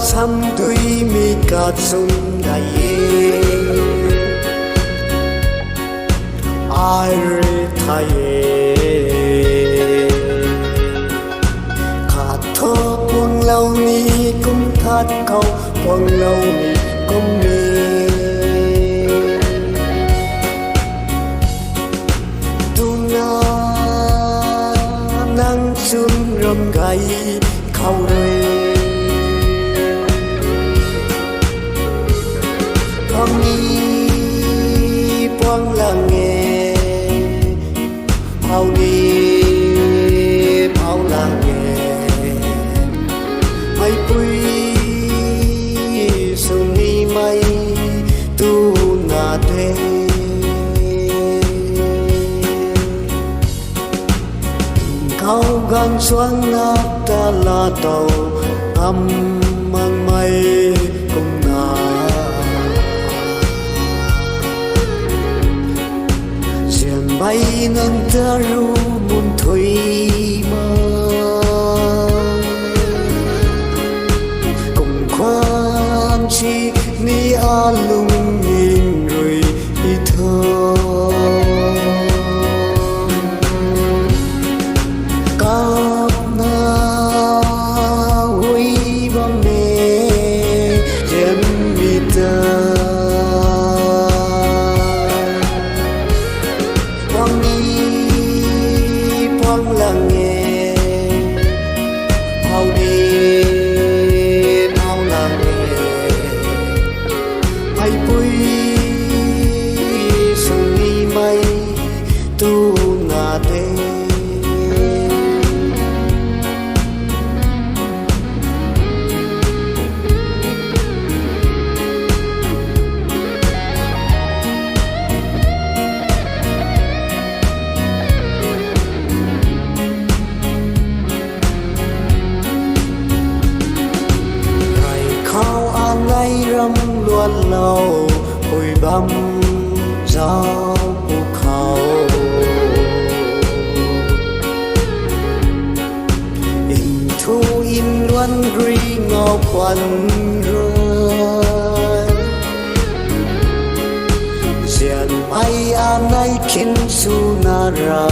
Sam tui mi ka sun dai ai re thai khát thơ buông lâu ni cũng thắt câu buông lâu ni cũng mi tu na nang sun ram gai khâu rồi phong ni buông lặng nghe phao đi phao lặng nghe mây bụi sương đi mây tu na thế khâu gang xoắn nát ta là tàu âm mang mây cùng na riêng bay nâng ta ru muốn thủy mơ cùng khoan chi ni a lung nhìn rồi đi thơ cáp na huy bom mê riêng vì ta quang đi quang lặng nghe phao đi phao lặng nghe mây bụi sương đi mây tu na thế râm luôn lâu bụi băm gióภูเขาin thu in luân ri ngọc quần rơi diện bay an nay kinh su na ra